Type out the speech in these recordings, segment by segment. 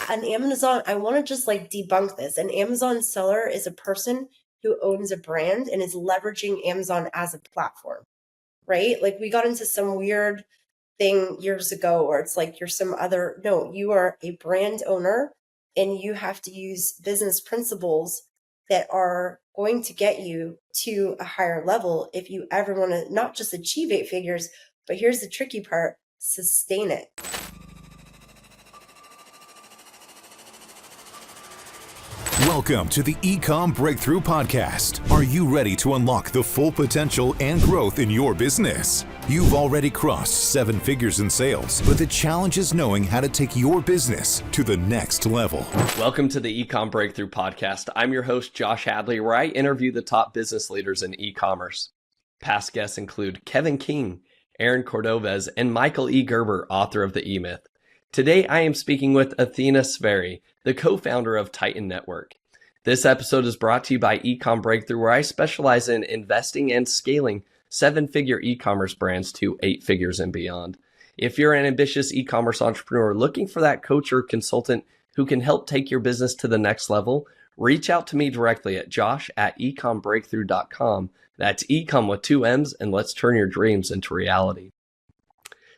an Amazon, I want to just like debunk this. An Amazon seller is a person who owns a brand and is leveraging Amazon as a platform, right? Like we got into some weird thing years ago where it's like you're some other, no, you are a brand owner and you have to use business principles that are going to get you to a higher level if you ever want to not just achieve 8 figures, but here's the tricky part, sustain it. Welcome to the Ecomm Breakthrough Podcast. Are you ready to unlock the full potential and growth in your business? You've already crossed 7 figures in sales, but the challenge is knowing how to take your business to the next level. Welcome to the Ecomm Breakthrough Podcast. I'm your host, Josh Hadley, where I interview the top business leaders in e-commerce. Past guests include Kevin King, Aaron Cordovez, and Michael E. Gerber, author of The E-Myth. Today, I am speaking with Athena Severi, the co-founder of Titan Network. This episode is brought to you by Ecomm Breakthrough, where I specialize in investing and scaling 7-figure e-commerce brands to 8 figures and beyond. If you're an ambitious e-commerce entrepreneur looking for that coach or consultant who can help take your business to the next level, reach out to me directly at josh@ecommbreakthrough.com. That's Ecomm with 2 M's, and let's turn your dreams into reality.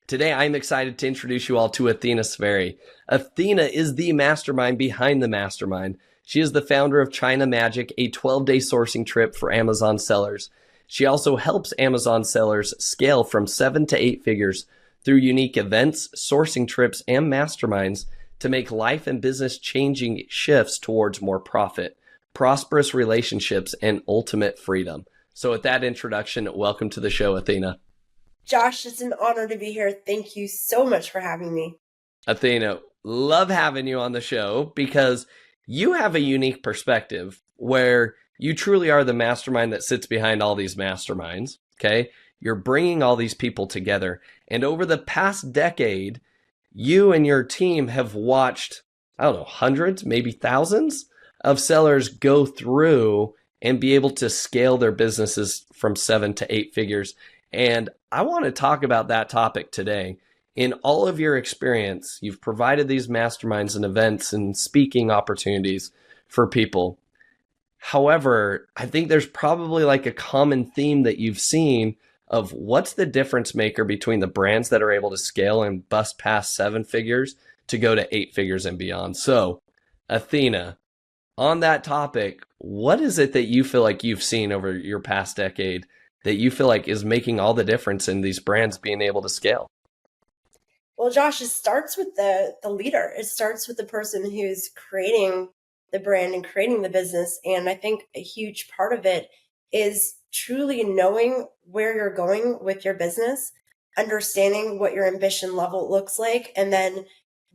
Today, I'm excited to introduce you all to Athena Severi. Athena is the mastermind behind the mastermind. She is the founder of China Magic, a 12-day sourcing trip for Amazon sellers. She also helps Amazon sellers scale from 7 to 8 figures through unique events, sourcing trips, and masterminds to make life and business changing shifts towards more profit, prosperous relationships, and ultimate freedom. So with that introduction, welcome to the show, Athena. Josh, it's an honor to be here. Thank you so much for having me. Athena, love having you on the show because you have a unique perspective where you truly are the mastermind that sits behind all these masterminds, okay? You're bringing all these people together. And over the past decade, you and your team have watched, I don't know, hundreds, maybe thousands of sellers go through and be able to scale their businesses from 7 to 8 figures. And I want to talk about that topic today. In all of your experience, you've provided these masterminds and events and speaking opportunities for people. However, I think there's probably like a common theme that you've seen of what's the difference maker between the brands that are able to scale and bust past 7 figures to go to 8 figures and beyond. So, Athena, on that topic, what is it that you feel like you've seen over your past decade that you feel like is making all the difference in these brands being able to scale? Well, Josh, it starts with the leader. It starts with the person who's creating the brand and creating the business. And I think a huge part of it is truly knowing where you're going with your business, understanding what your ambition level looks like, and then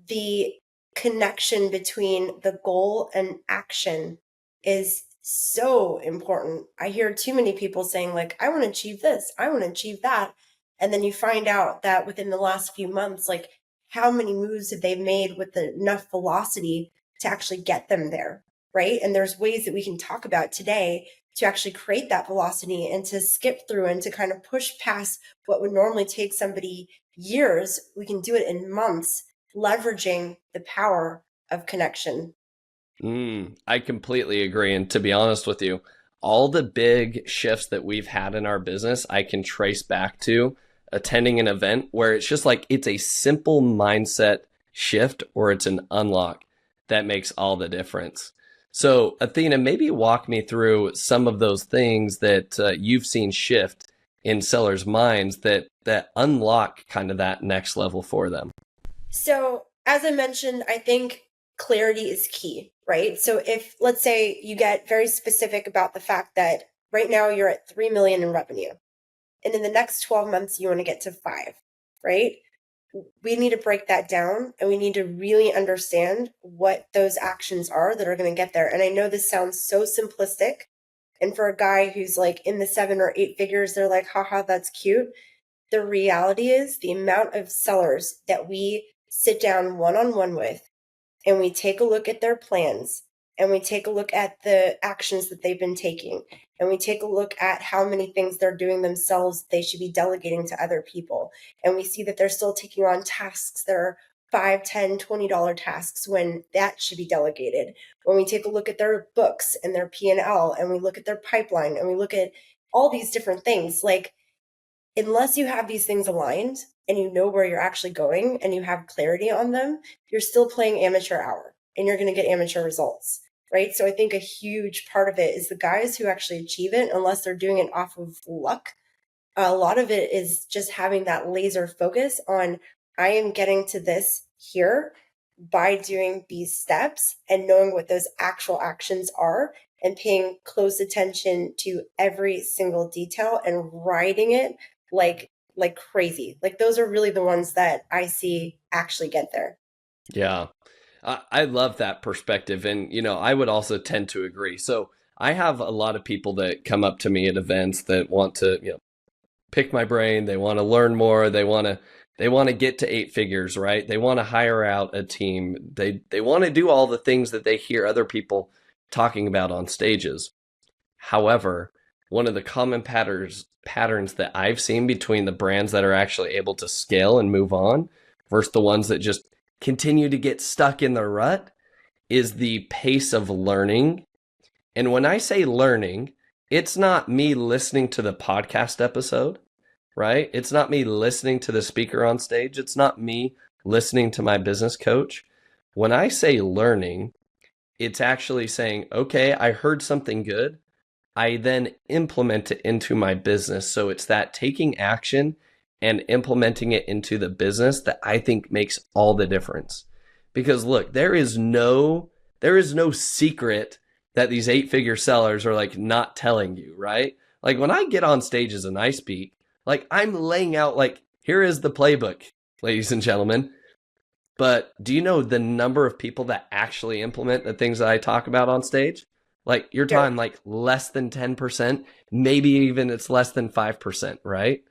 the connection between the goal and action is so important. I hear too many people saying like, I want to achieve this, I want to achieve that. And then you find out that within the last few months, like how many moves have they made with enough velocity to actually get them there, right? And there's ways that we can talk about today to actually create that velocity and to skip through and to kind of push past what would normally take somebody years. We can do it in months, leveraging the power of connection. I completely agree. And to be honest with you, all the big shifts that we've had in our business, I can trace back to attending an event where it's just like, it's a simple mindset shift or it's an unlock that makes all the difference. So Athena, maybe walk me through some of those things that you've seen shift in sellers' minds that unlock kind of that next level for them. So as I mentioned, I think clarity is key, right? So if, let's say you get very specific about the fact that right now you're at 3 million in revenue, and in the next 12 months, you want to get to 5, right? We need to break that down and we need to really understand what those actions are that are going to get there. And I know this sounds so simplistic. And for a guy who's like in the 7 or 8 figures, they're like, haha, that's cute. The reality is the amount of sellers that we sit down one-on-one with and we take a look at their plans and we take a look at the actions that they've been taking and we take a look at how many things they're doing themselves they should be delegating to other people. And we see that they're still taking on tasks that are $5, $10, $20 tasks when that should be delegated. When we take a look at their books and their P&L, and we look at their pipeline, and we look at all these different things, like, unless you have these things aligned and you know where you're actually going and you have clarity on them, you're still playing amateur hour and you're going to get amateur results, right? So I think a huge part of it is the guys who actually achieve it, unless they're doing it off of luck, a lot of it is just having that laser focus on, I am getting to this here by doing these steps and knowing what those actual actions are and paying close attention to every single detail and writing it like crazy. Like, those are really the ones that I see actually get there. Yeah. I love that perspective. And, I would also tend to agree. So I have a lot of people that come up to me at events that want to, pick my brain. They want to learn more. They want to get to 8 figures, right? They want to hire out a team. They want to do all the things that they hear other people talking about on stages. However, one of the common patterns that I've seen between the brands that are actually able to scale and move on versus the ones that just continue to get stuck in the rut is the pace of learning. And when I say learning, it's not me listening to the podcast episode, right? It's not me listening to the speaker on stage. It's not me listening to my business coach. When I say learning, it's actually saying, okay, I heard something good. I then implement it into my business. So it's that taking action and implementing it into the business that I think makes all the difference. Because look, there is no secret that these 8-figure sellers are like not telling you, right? Like, when I get on stages and I speak, like, I'm laying out, like, here is the playbook, ladies and gentlemen. But do you know the number of people that actually implement the things that I talk about on stage? Like, you're talking like less than 10%, maybe even it's less than 5%, right?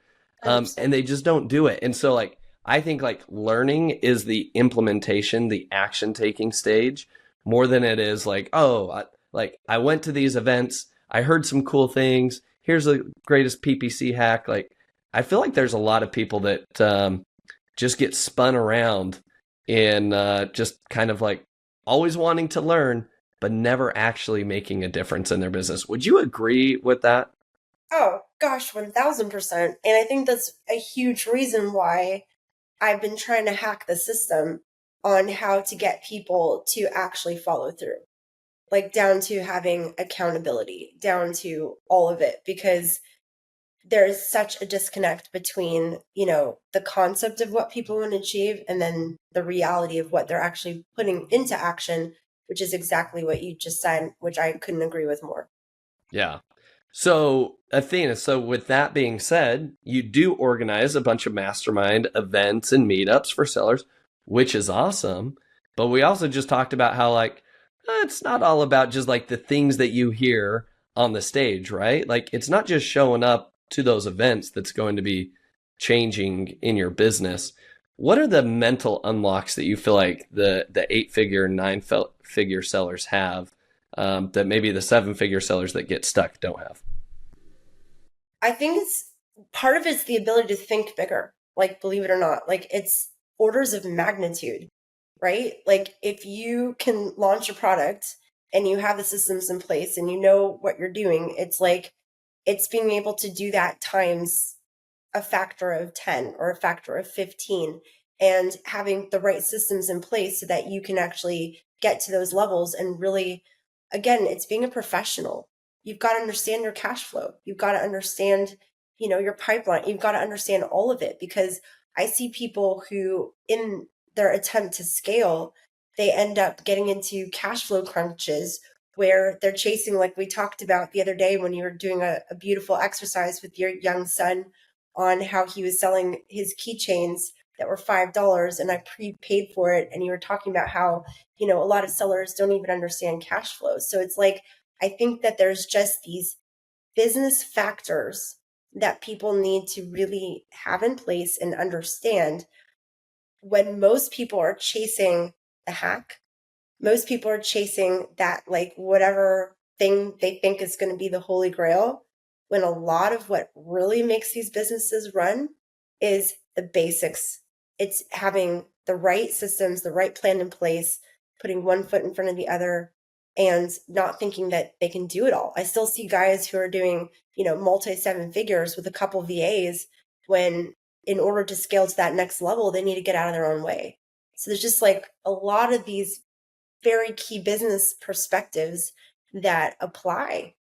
And they just don't do it. And so, like, I think like learning is the implementation, the action taking stage, more than it is like, oh, I went to these events, I heard some cool things, here's the greatest PPC hack. Like, I feel like there's a lot of people that just get spun around in just kind of like always wanting to learn, but never actually making a difference in their business. Would you agree with that? Oh, gosh, 1000%. And I think that's a huge reason why I've been trying to hack the system on how to get people to actually follow through, like down to having accountability, down to all of it, because there's such a disconnect between, the concept of what people want to achieve and then the reality of what they're actually putting into action, which is exactly what you just said, which I couldn't agree with more. Yeah. So, Athena, with that being said, you do organize a bunch of mastermind events and meetups for sellers, which is awesome. But we also just talked about how, like, it's not all about just like the things that you hear on the stage, right? Like, it's not just showing up to those events that's going to be changing in your business. What are the mental unlocks that you feel like the 8-figure, 9-figure sellers have that maybe the 7-figure sellers that get stuck don't have? I think part of it's the ability to think bigger, like, believe it or not, like, it's orders of magnitude, right? Like, if you can launch a product and you have the systems in place and you know what you're doing, it's like, it's being able to do that times a factor of 10 or a factor of 15, and having the right systems in place so that you can actually get to those levels. And really, again, it's being a professional. You've got to understand your cash flow. You've got to understand, your pipeline. You've got to understand all of it, because I see people who, in their attempt to scale, they end up getting into cash flow crunches where they're chasing, like we talked about the other day when you were doing a beautiful exercise with your young son on how he was selling his keychains that were $5 and I prepaid for it. And you were talking about how, a lot of sellers don't even understand cash flow. So it's like, I think that there's just these business factors that people need to really have in place and understand. When most people are chasing the hack, most people are chasing that, like, whatever thing they think is going to be the holy grail, when a lot of what really makes these businesses run is the basics. It's having the the right systems, the right plan in place, putting one foot in front of the other, and not thinking that they can do it all. I still see guys who are doing, multi 7 figures with a couple VAs when in order to scale to that next level, they need to get out of their own way. So there's just like a lot of these very key business perspectives that apply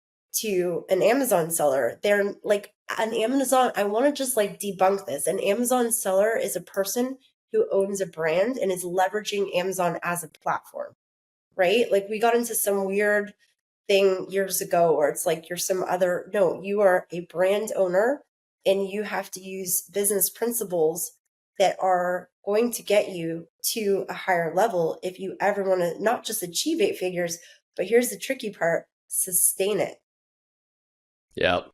to an Amazon seller. They're like an Amazon. I want to just like debunk this. An Amazon seller is a person who owns a brand and is leveraging Amazon as a platform, right? Like we got into some weird thing years ago where it's like you're some other, no, you are a brand owner and you have to use business principles that are going to get you to a higher level if you ever want to not just achieve 8 figures, but here's the tricky part, sustain it. Yep.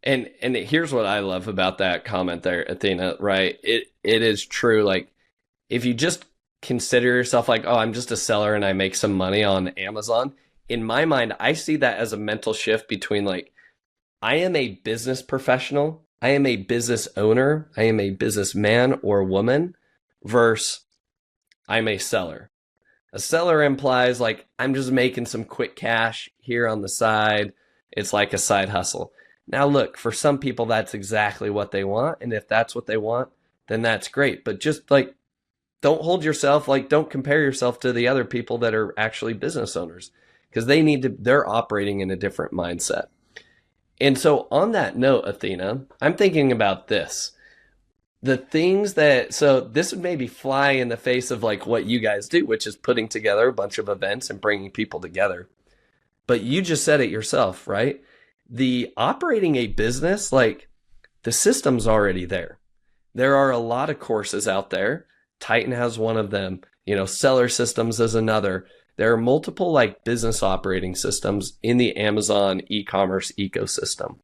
And here's what I love about that comment there, Athena, right? It is true. Like if you just consider yourself like, oh, I'm just a seller and I make some money on Amazon. In my mind, I see that as a mental shift between like, I am a business professional, I am a business owner, I am a businessman or woman versus I'm a seller. A seller implies like, I'm just making some quick cash here on the side. It's like a side hustle. Now, look, for some people, that's exactly what they want. And if that's what they want, then that's great. But just like, don't hold yourself, like, don't compare yourself to the other people that are actually business owners because they're operating in a different mindset. And so on that note, Athena, I'm thinking about this. So this would maybe fly in the face of like what you guys do, which is putting together a bunch of events and bringing people together. But you just said it yourself, right? The operating a business, like the system's already there. There are a lot of courses out there. Titan has one of them, Seller Systems is another. There are multiple like business operating systems in the Amazon e-commerce ecosystem.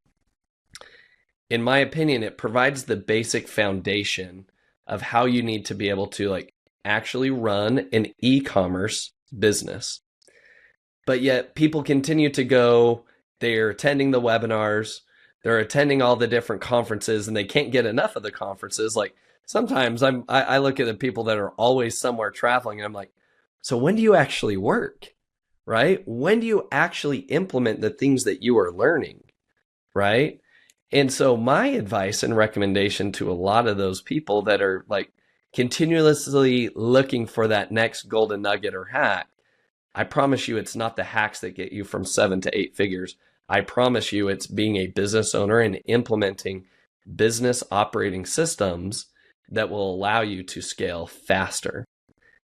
In my opinion, it provides the basic foundation of how you need to be able to like actually run an e-commerce business. But yet people continue to go, they're attending the webinars, they're attending all the different conferences, and they can't get enough of the conferences. Like sometimes I look at the people that are always somewhere traveling and I'm like, so when do you actually work, right? When do you actually implement the things that you are learning, right? And so my advice and recommendation to a lot of those people that are like continuously looking for that next golden nugget or hack, I promise you it's not the hacks that get you from 7 to 8 figures. I promise you it's being a business owner and implementing business operating systems that will allow you to scale faster.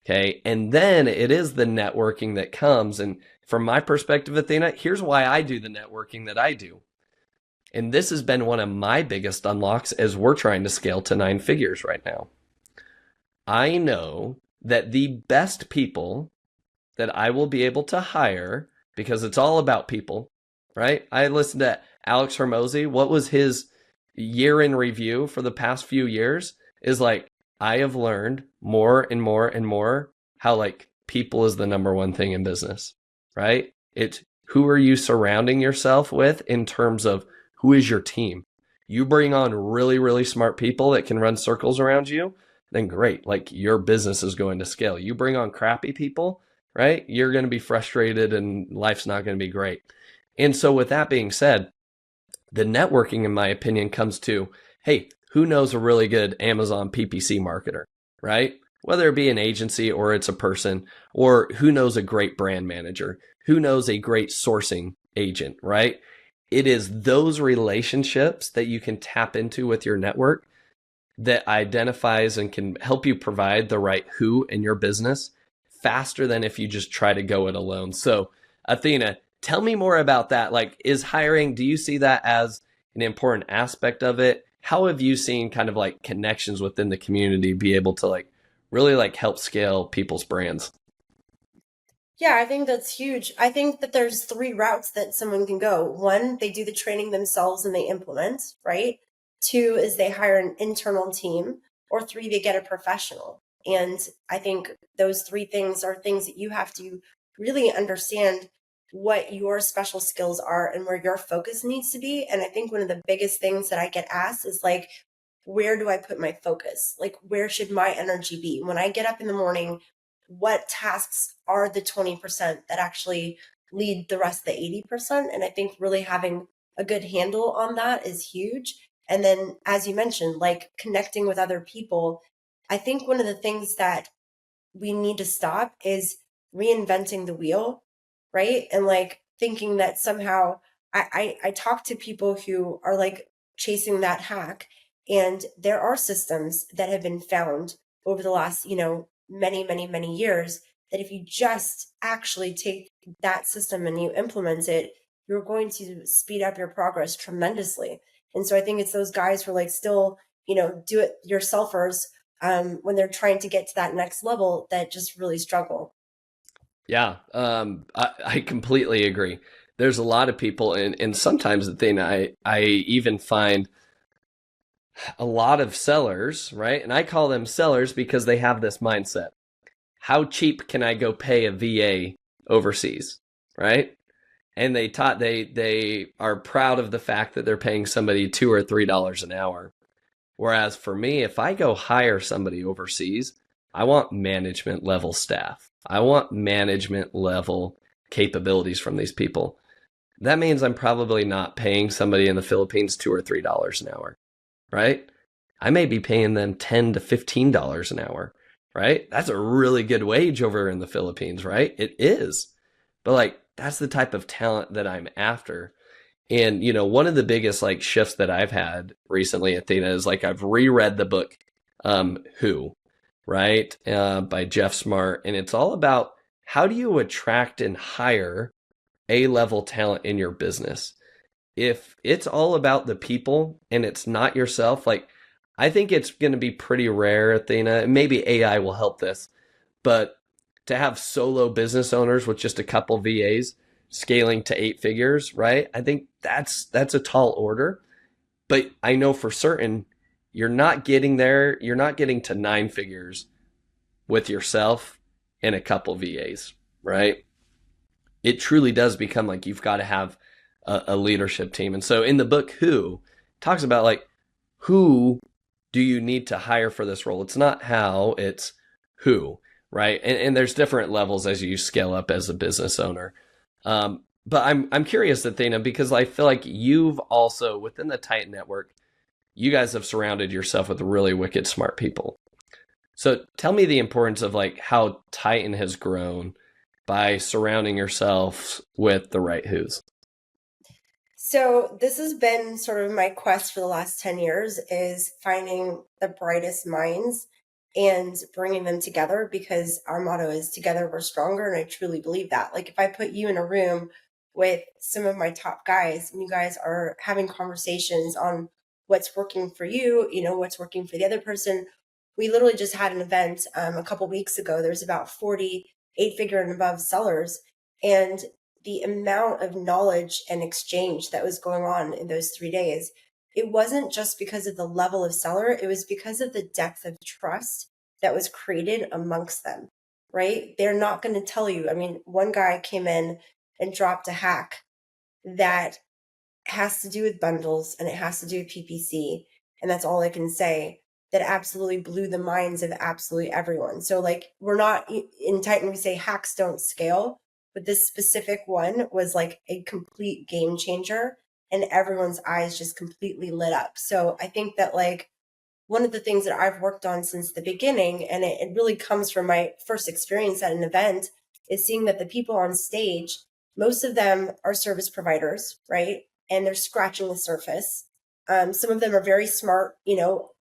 Okay. And then it is the networking that comes. And from my perspective, Athena, here's why I do the networking that I do. And this has been one of my biggest unlocks as we're trying to scale to 9 figures right now. I know that the best people that I will be able to hire, because it's all about people, right? I listened to Alex Hormozy. What was his year in review for the past few years is like, I have learned more and more and more how like people is the number one thing in business, right? It's who are you surrounding yourself with in terms of who is your team? You bring on really, really smart people that can run circles around you, then great. Like your business is going to scale. You bring on crappy people, right? You're going to be frustrated and life's not going to be great. And so with that being said, the networking, in my opinion, comes to, hey, who knows a really good Amazon PPC marketer, right? Whether it be an agency or it's a person, or who knows a great brand manager, who knows a great sourcing agent, right? It is those relationships that you can tap into with your network that identifies and can help you provide the right who in your business faster than if you just try to go it alone. So Athena, tell me more about that. Like, is hiring, do you see that as an important aspect of it? How have you seen kind of like connections within the community be able to like really like help scale people's brands? Yeah, I think that's huge. I think that there's 3 routes that someone can go. 1, they do the training themselves and they implement, right? 2 is they hire an internal team, or 3, they get a professional. And I think those 3 things are things that you have to really understand what your special skills are and where your focus needs to be. And I think one of the biggest things that I get asked is like, where do I put my focus? Like, where should my energy be? When I get up in the morning, what tasks are the 20% that actually lead the rest of the 80%? And I think really having a good handle on that is huge. And then, as you mentioned, like connecting with other people, I think one of the things that we need to stop is reinventing the wheel, right? And like thinking that somehow I talk to people who are like chasing that hack, and there are systems that have been found over the last, many, many, many years, that if you just actually take that system and you implement it, you're going to speed up your progress tremendously. And so I think it's those guys who are like still, do it yourselfers when they're trying to get to that next level that just really struggle. Yeah, I completely agree. There's a lot of people, and sometimes the thing I even find a lot of sellers, right? And I call them sellers because they have this mindset. How cheap can I go pay a VA overseas, right? And they are proud of the fact that they're paying somebody $2 or $3 an hour. Whereas for me, if I go hire somebody overseas, I want management level staff. I want management level capabilities from these people. That means I'm probably not paying somebody in the Philippines $2 or $3 an hour, right? I may be paying them $10 to $15 an hour, right? That's a really good wage over in the Philippines, right? It is. But like, that's the type of talent that I'm after. And, one of the biggest like shifts that I've had recently, Athena, is like I've reread the book, Who, right? By Jeff Smart. And it's all about how do you attract and hire A-level talent in your business? If it's all about the people and it's not yourself, like I think it's going to be pretty rare, Athena. Maybe AI will help this, but to have solo business owners with just a couple VAs scaling to 8 figures, right? I think that's a tall order, but I know for certain you're not getting there. You're not getting to 9 figures with yourself and a couple VAs, right? It truly does become like you've got to have a leadership team. And so in the book, Who talks about like, who do you need to hire for this role? It's not how, it's who, right? And there's different levels as you scale up as a business owner. But I'm curious, Athena, because I feel like you've also, within the Titan network, you guys have surrounded yourself with really wicked smart people. So tell me the importance of like how Titan has grown by surrounding yourself with the right who's. So this has been sort of my quest for the last 10 years, is finding the brightest minds and bringing them together, because our motto is together we're stronger. And I truly believe that. Like if I put you in a room with some of my top guys and you guys are having conversations on what's working for you, what's working for the other person. We literally just had an event a couple weeks ago. There's about 40 8-figure and above sellers. And the amount of knowledge and exchange that was going on in those 3 days, it wasn't just because of the level of seller, it was because of the depth of trust that was created amongst them, right? They're not going to tell you. I mean, one guy came in and dropped a hack that has to do with bundles and it has to do with PPC. And that's all I can say. That absolutely blew the minds of absolutely everyone. So like, we're not in Titan, we say hacks don't scale, but this specific one was like a complete game changer and everyone's eyes just completely lit up. So I think that like one of the things that I've worked on since the beginning, and it really comes from my first experience at an event, is seeing that the people on stage, most of them are service providers, right? And they're scratching the surface. Some of them are very smart,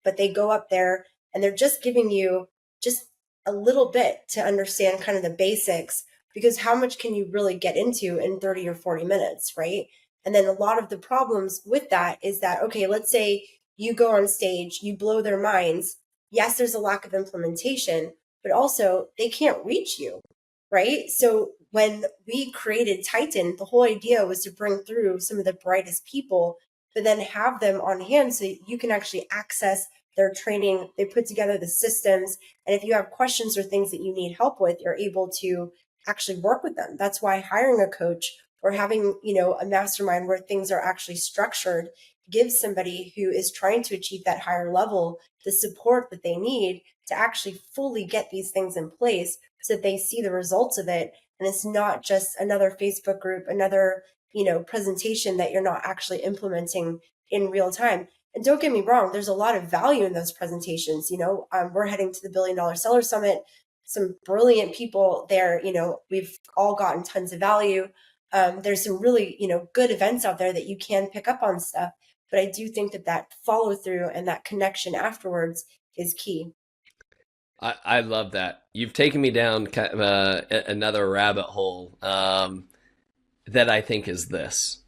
but they go up there and they're just giving you just a little bit to understand kind of the basics, because how much can you really get into in 30 or 40 minutes, right? And then a lot of the problems with that is that, okay, let's say you go on stage, you blow their minds. Yes, there's a lack of implementation, but also they can't reach you, right? So when we created Titan, the whole idea was to bring through some of the brightest people, but then have them on hand so you can actually access their training. They put together the systems. And if you have questions or things that you need help with, you're able to actually work with them. That's why hiring a coach or having, a mastermind where things are actually structured give somebody who is trying to achieve that higher level the support that they need to actually fully get these things in place so that they see the results of it. And it's not just another Facebook group, another, presentation that you're not actually implementing in real time. And don't get me wrong, there's a lot of value in those presentations. We're heading to the $1 Billion Seller Summit. Some brilliant people there. We've all gotten tons of value. There's some really, good events out there that you can pick up on stuff. But I do think that follow through and that connection afterwards is key. I love that. You've taken me down kind of another rabbit hole that I think is this.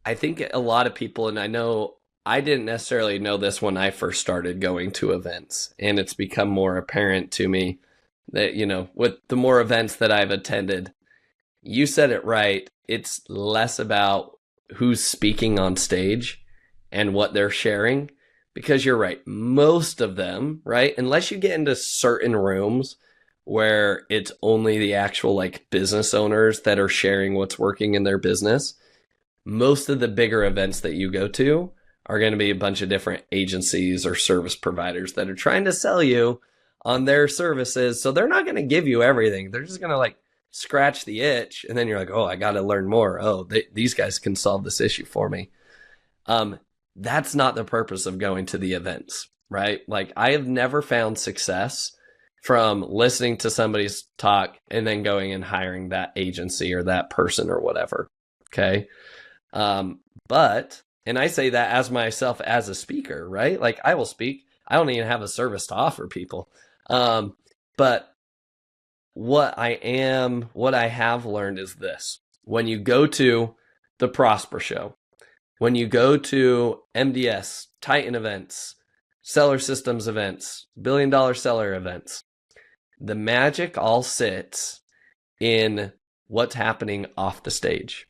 I think a lot of people, and I know I didn't necessarily know this when I first started going to events, and it's become more apparent to me that, with the more events that I've attended, you said it right. It's less about who's speaking on stage and what they're sharing, because you're right. Most of them, right? Unless you get into certain rooms where it's only the actual business owners that are sharing what's working in their business, most of the bigger events that you go to are going to be a bunch of different agencies or service providers that are trying to sell you on their services. So they're not going to give you everything. They're just going to scratch the itch. And then you're like, oh, I got to learn more. Oh, these guys can solve this issue for me. That's not the purpose of going to the events, right? I have never found success from listening to somebody's talk and then going and hiring that agency or that person or whatever. Okay. And I say that as myself as a speaker, right? I will speak. I don't even have a service to offer people. But what I have learned is this: when you go to the Prosper Show, when you go to MDS, Titan events, Seller Systems events, $1 Billion Seller events, the magic all sits in what's happening off the stage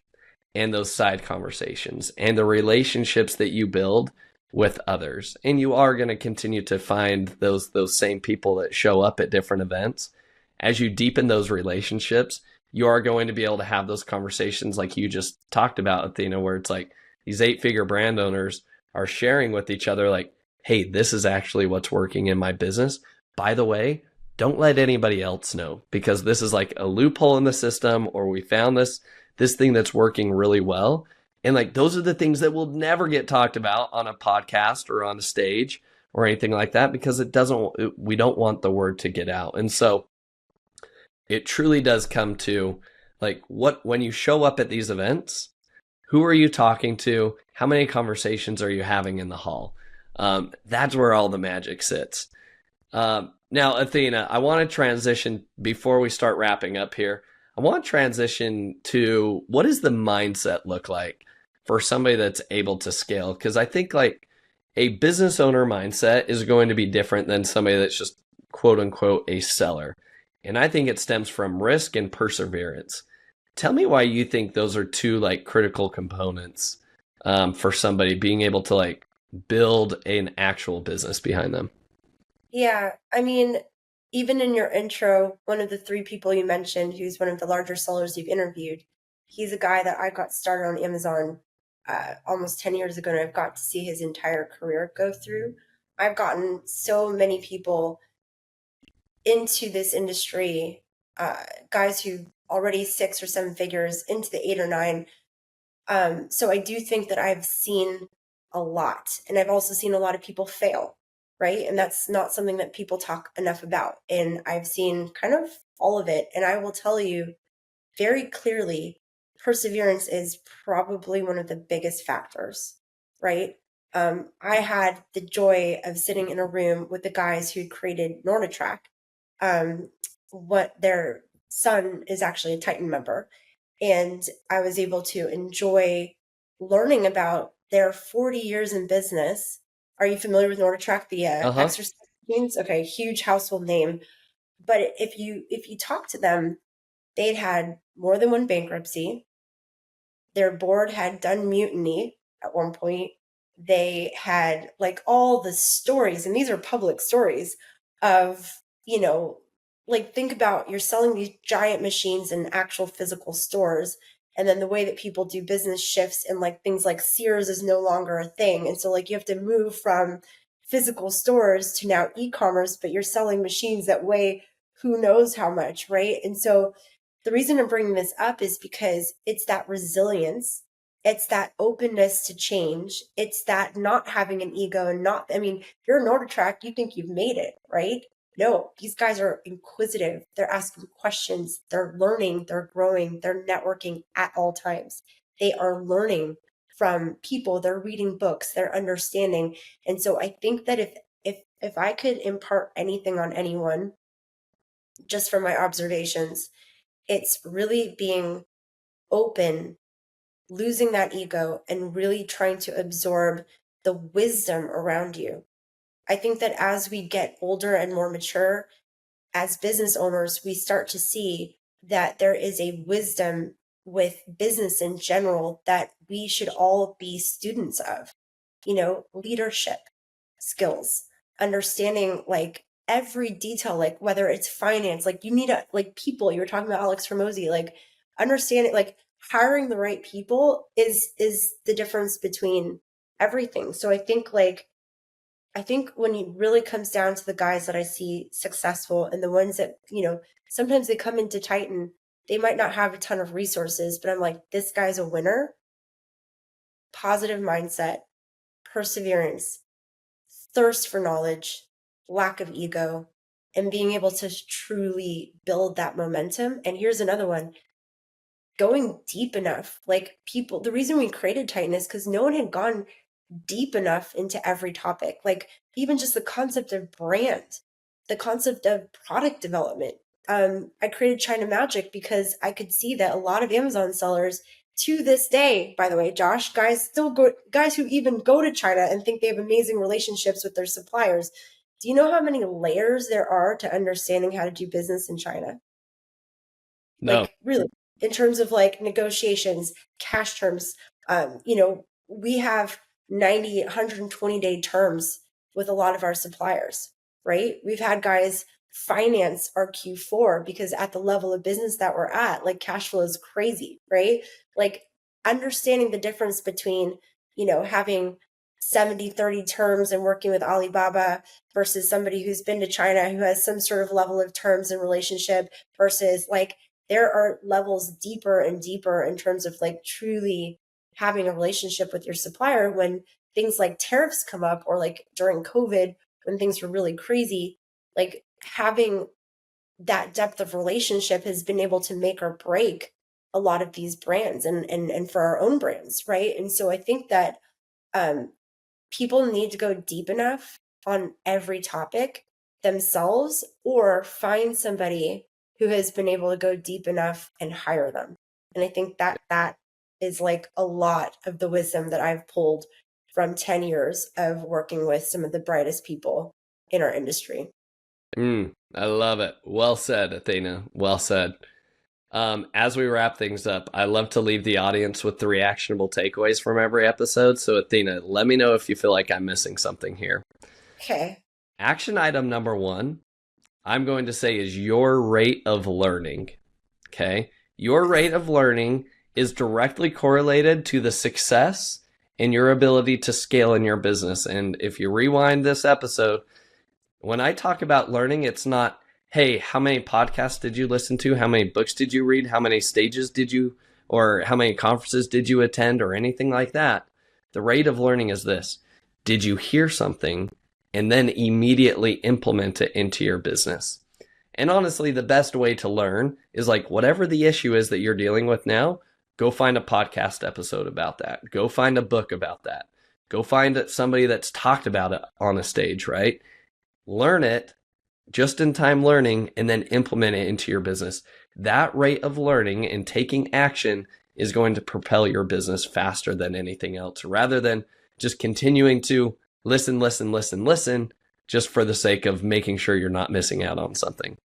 and those side conversations and the relationships that you build with others. And you are going to continue to find those same people that show up at different events. As you deepen those relationships, you are going to be able to have those conversations like you just talked about, Athena, where it's these 8-figure brand owners are sharing with each other hey, this is actually what's working in my business. By the way, don't let anybody else know, because this is a loophole in the system, or we found this thing that's working really well. And those are the things that will never get talked about on a podcast or on a stage or anything like that, because we don't want the word to get out. And so it truly does come to when you show up at these events, who are you talking to? How many conversations are you having in the hall? That's where all the magic sits. Now, Athena, I want to transition before we start wrapping up here. I want to transition to, what does the mindset look like for somebody that's able to scale? Because I think a business owner mindset is going to be different than somebody that's just quote unquote a seller. And I think it stems from risk and perseverance. Tell me why you think those are two critical components for somebody being able to build an actual business behind them. Yeah, I mean, even in your intro, one of the 3 people you mentioned, who's one of the larger sellers you've interviewed, he's a guy that I got started on Amazon almost 10 years ago, and I've got to see his entire career go through. I've gotten so many people into this industry, guys who already 6 or 7 figures, into the 8 or 9. So I do think that I've seen a lot, and I've also seen a lot of people fail. Right. And that's not something that people talk enough about. And I've seen kind of all of it. And I will tell you very clearly, perseverance is probably one of the biggest factors. Right. I had the joy of sitting in a room with the guys who created NordiTrack. What their son is actually a Titan member. And I was able to enjoy learning about their 40 years in business. Are you familiar with NordiTrack, the exercise machines? Okay, huge household name. But if you talk to them, they'd had more than one bankruptcy. Their board had done mutiny at one point. They had all the stories, and these are public stories of, think about, you're selling these giant machines in actual physical stores, And then the way that people do business shifts, and like things like Sears is no longer a thing. And so like you have to move from physical stores to now e-commerce, but you're selling machines that weigh who knows how much, right? And so the reason I'm bringing this up is because it's that resilience. It's that openness to change. It's that not having an ego and not, I mean, if you're an order track, you think you've made it, right? No, these guys are inquisitive. They're asking questions. They're learning. They're growing. They're networking at all times. They are learning from people. They're reading books. They're understanding. And so I think that if I could impart anything on anyone, just from my observations, it's really being open, losing that ego, and really trying to absorb the wisdom around you. I think that as we get older and more mature as business owners, we start to see that there is a wisdom with business in general that we should all be students of, leadership skills, understanding like every detail, like whether it's finance, like you need like people, you were talking about Alex Hormozy, like understanding, like hiring the right people is the difference between everything. So I think when it really comes down to the guys that I see successful and the ones that, sometimes they come into Titan, they might not have a ton of resources, but I'm like, this guy's a winner. Positive mindset, perseverance, thirst for knowledge, lack of ego, and being able to truly build that momentum. And here's another one, going deep enough. Like people, the reason we created Titan is because no one had gone deep enough into every topic. Like even just the concept of brand, the concept of product development. I created China Magic because I could see that a lot of Amazon sellers to this day, by the way, Josh, guys who even go to China and think they have amazing relationships with their suppliers. Do you know how many layers there are to understanding how to do business in China? No. Like really, in terms of like negotiations, cash terms, we have 90, 120-day terms with a lot of our suppliers, right? We've had guys finance our Q4 because at the level of business that we're at, like cash flow is crazy, right? Like understanding the difference between, having 70-30 terms and working with Alibaba versus somebody who's been to China who has some sort of level of terms and relationship versus like there are levels deeper and deeper in terms of like truly having a relationship with your supplier when things like tariffs come up, or like during COVID when things were really crazy. Like having that depth of relationship has been able to make or break a lot of these brands and for our own brands, right? And so I think that people need to go deep enough on every topic themselves, or find somebody who has been able to go deep enough and hire them. And I think that is like a lot of the wisdom that I've pulled from 10 years of working with some of the brightest people in our industry. I love it. Well said, Athena. Well said. As we wrap things up, I love to leave the audience with 3 actionable takeaways from every episode. So Athena, let me know if you feel like I'm missing something here. Okay. Action item number 1, I'm going to say, is your rate of learning. Okay. Your rate of learning is directly correlated to the success and your ability to scale in your business. And if you rewind this episode, when I talk about learning, it's not, hey, how many podcasts did you listen to? How many books did you read? How many stages did you, or how many conferences did you attend, or anything like that? The rate of learning is this. Did you hear something and then immediately implement it into your business? And honestly, the best way to learn is like whatever the issue is that you're dealing with now, go find a podcast episode about that. Go find a book about that. Go find somebody that's talked about it on a stage, right? Learn it, just in time learning, and then implement it into your business. That rate of learning and taking action is going to propel your business faster than anything else, rather than just continuing to listen just for the sake of making sure you're not missing out on something.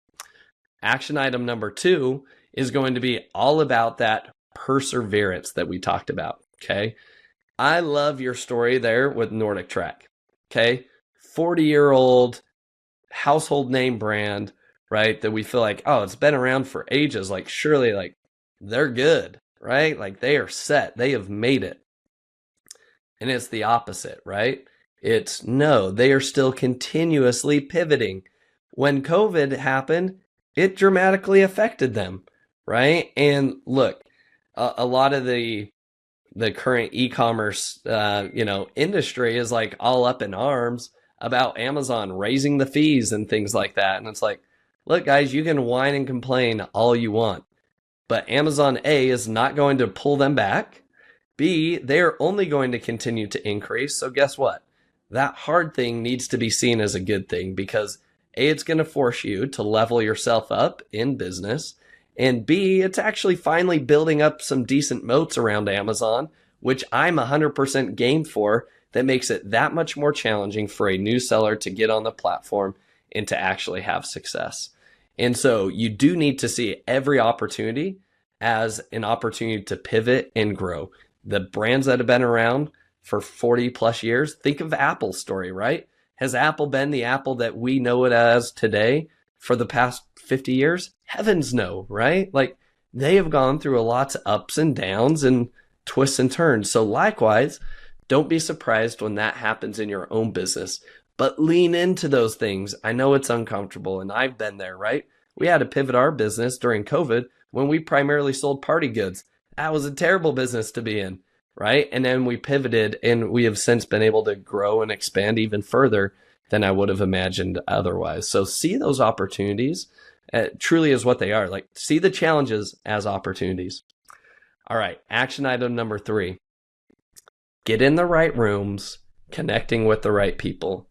Action item number 2 is going to be all about that perseverance that we talked about. Okay. I love your story there with Nordic Track. Okay. 40-year-old household name brand, right? That we feel like, oh, it's been around for ages. Like surely like they're good. right? Like they are set, they have made it. And it's the opposite, right? It's no, they are still continuously pivoting. When COVID happened, it dramatically affected them, right? And look, a lot of the current e-commerce industry is like all up in arms about Amazon raising the fees and things like that. And it's like, look, guys, you can whine and complain all you want, but Amazon A is not going to pull them back. B, they're only going to continue to increase. So guess what? That hard thing needs to be seen as a good thing, because A, it's going to force you to level yourself up in business. And B, it's actually finally building up some decent moats around Amazon, which I'm 100% game for, that makes it that much more challenging for a new seller to get on the platform and to actually have success. And so you do need to see every opportunity as an opportunity to pivot and grow. The brands that have been around for 40 plus years, think of Apple's story, right? Has Apple been the Apple that we know it as today for the past 50 years? Heavens no, right? Like they have gone through a lots of ups and downs and twists and turns. So likewise, don't be surprised when that happens in your own business, but lean into those things. I know it's uncomfortable and I've been there, right? We had to pivot our business during COVID when we primarily sold party goods. That was a terrible business to be in, right? And then we pivoted and we have since been able to grow and expand even further than I would have imagined otherwise. So see those opportunities truly as what they are. Like see the challenges as opportunities. All right, action item number 3. Get in the right rooms, connecting with the right people,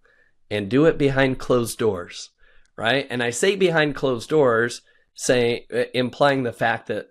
and do it behind closed doors, right? And I say behind closed doors, implying the fact that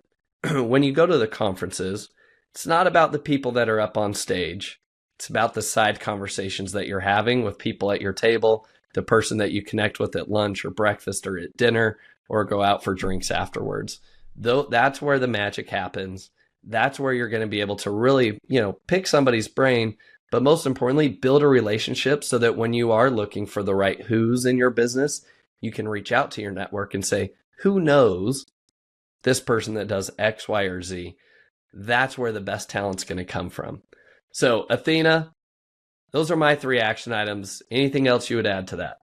when you go to the conferences, it's not about the people that are up on stage. It's about the side conversations that you're having with people at your table, the person that you connect with at lunch or breakfast or at dinner, or go out for drinks afterwards. That's where the magic happens. That's where you're going to be able to really, pick somebody's brain, but most importantly, build a relationship so that when you are looking for the right who's in your business, you can reach out to your network and say, who knows this person that does X, Y, or Z? That's where the best talent's going to come from. So Athena, those are my 3 action items. Anything else you would add to that?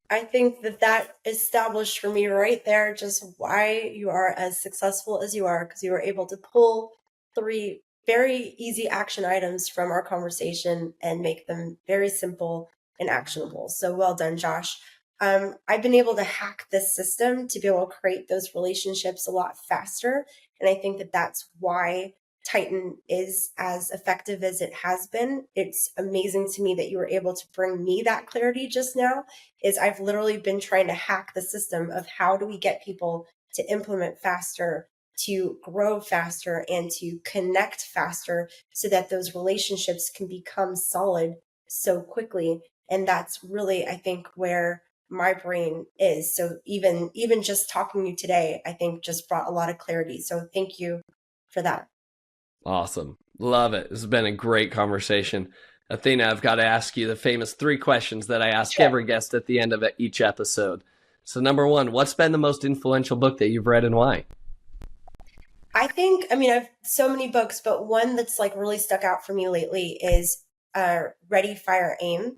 I think that established for me right there just why you are as successful as you are, because you were able to pull 3 very easy action items from our conversation and make them very simple and actionable. So well done, Josh. I've been able to hack this system to be able to create those relationships a lot faster. And I think that that's why Titan is as effective as it has been. It's amazing to me that you were able to bring me that clarity just now. Is I've literally been trying to hack the system of how do we get people to implement faster, to grow faster, and to connect faster so that those relationships can become solid so quickly. And that's really, I think, where my brain is. So even just talking to you today, I think just brought a lot of clarity. So thank you for that. Awesome. Love it. This has been a great conversation. Athena, I've got to ask you the famous 3 questions that I ask every guest at the end of each episode. So number 1, what's been the most influential book that you've read and why? I've so many books, but one that's like really stuck out for me lately is Ready, Fire, Aim.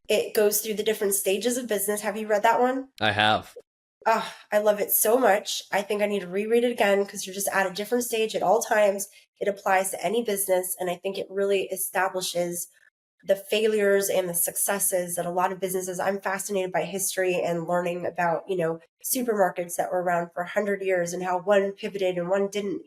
It goes through the different stages of business. Have you read that one? I have. Oh, I love it so much. I think I need to reread it again because you're just at a different stage at all times. It applies to any business. And I think it really establishes the failures and the successes that a lot of businesses. I'm fascinated by history and learning about, supermarkets that were around for 100 years and how one pivoted and one didn't.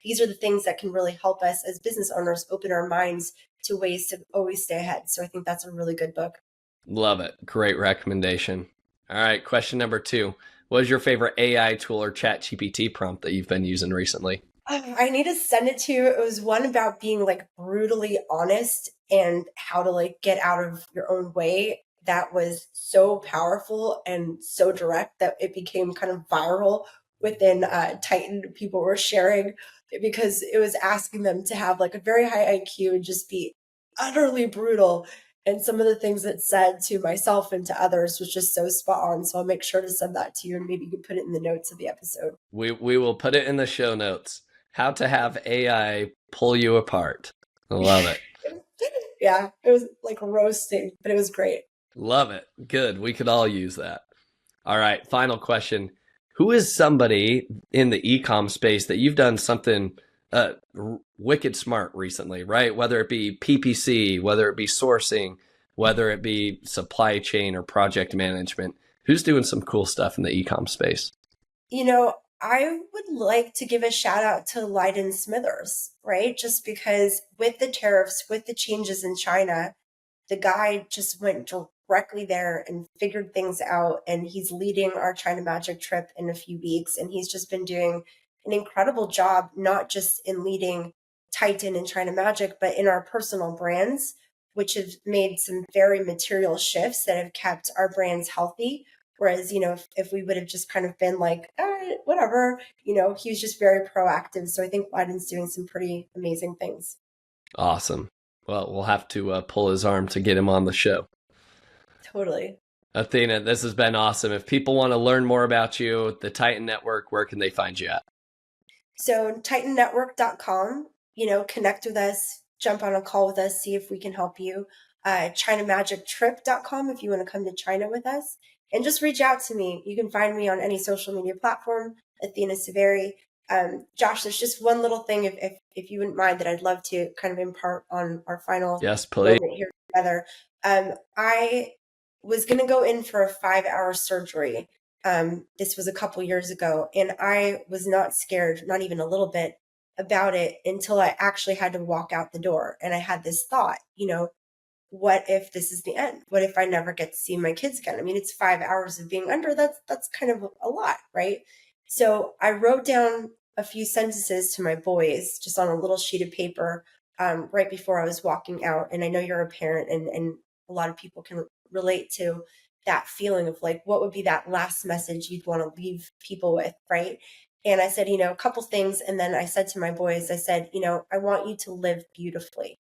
These are the things that can really help us as business owners open our minds to ways to always stay ahead. So I think that's a really good book. Love it. Great recommendation. All right. Question number 2. What is your favorite AI tool or chat GPT prompt that you've been using recently? I need to send it to you. It was one about being like brutally honest and how to like get out of your own way. That was so powerful and so direct that it became kind of viral within Titan. People were sharing it because it was asking them to have like a very high IQ and just be utterly brutal. And some of the things it said to myself and to others was just so spot on. So I'll make sure to send that to you and maybe you can put it in the notes of the episode. We will put it in the show notes. How to have AI pull you apart. I love it. Yeah, it was like roasting, but it was great. Love it. Good. We could all use that. All right. Final question. Who is somebody in the e-comm space that you've done something wicked smart recently, right? Whether it be PPC, whether it be sourcing, whether it be supply chain or project management. Who's doing some cool stuff in the e-comm space? I would like to give a shout out to Leiden Smithers, right? Just because with the tariffs, with the changes in China, the guy just went directly there and figured things out. And he's leading our China Magic trip in a few weeks. And he's just been doing an incredible job, not just in leading Titan and China Magic, but in our personal brands, which have made some very material shifts that have kept our brands healthy. Whereas, if we would have just kind of been like, whatever, he was just very proactive. So I think Leiden's doing some pretty amazing things. Awesome. Well, we'll have to pull his arm to get him on the show. Totally. Athena, this has been awesome. If people want to learn more about you, the Titan Network, where can they find you at? So titannetwork.com, connect with us, jump on a call with us, see if we can help you. ChinaMagicTrip.com if you want to come to China with us. And just reach out to me. You can find me on any social media platform, Athena Severi. Josh, there's just one little thing, if you wouldn't mind, that I'd love to kind of impart on our final moment here together. I was going to go in for a 5-hour surgery. This was a couple years ago, and I was not scared, not even a little bit, about it until I actually had to walk out the door. And I had this thought, what if this is the end? What if I never get to see my kids again? I mean, it's 5 hours of being under. That's kind of a lot, right? So I wrote down a few sentences to my boys just on a little sheet of paper right before I was walking out. And I know you're a parent, and a lot of people can relate to that feeling of like, what would be that last message you'd want to leave people with, right? And I said, a couple things. And then I said to my boys, I said, I want you to live beautifully,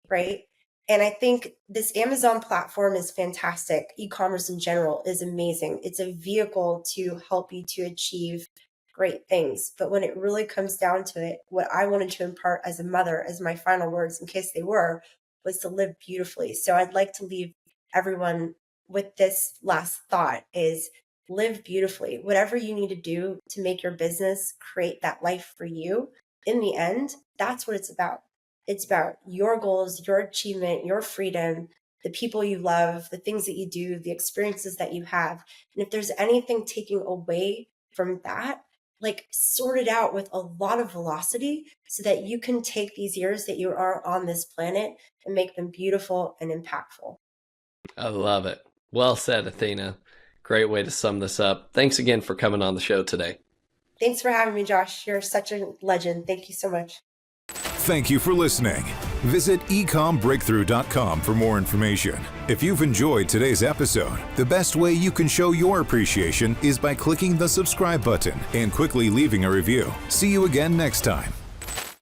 right? And I think this Amazon platform is fantastic. E-commerce in general is amazing. It's a vehicle to help you to achieve great things. But when it really comes down to it, what I wanted to impart as a mother, as my final words, in case they were, was to live beautifully. So I'd like to leave everyone with this last thought is live beautifully. Whatever you need to do to make your business create that life for you, in the end, that's what it's about. It's about your goals, your achievement, your freedom, the people you love, the things that you do, the experiences that you have. And if there's anything taking away from that, like sort it out with a lot of velocity so that you can take these years that you are on this planet and make them beautiful and impactful. I love it. Well said, Athena. Great way to sum this up. Thanks again for coming on the show today. Thanks for having me, Josh. You're such a legend. Thank you so much. Thank you for listening. Visit EcommBreakthrough.com for more information. If you've enjoyed today's episode, the best way you can show your appreciation is by clicking the subscribe button and quickly leaving a review. See you again next time.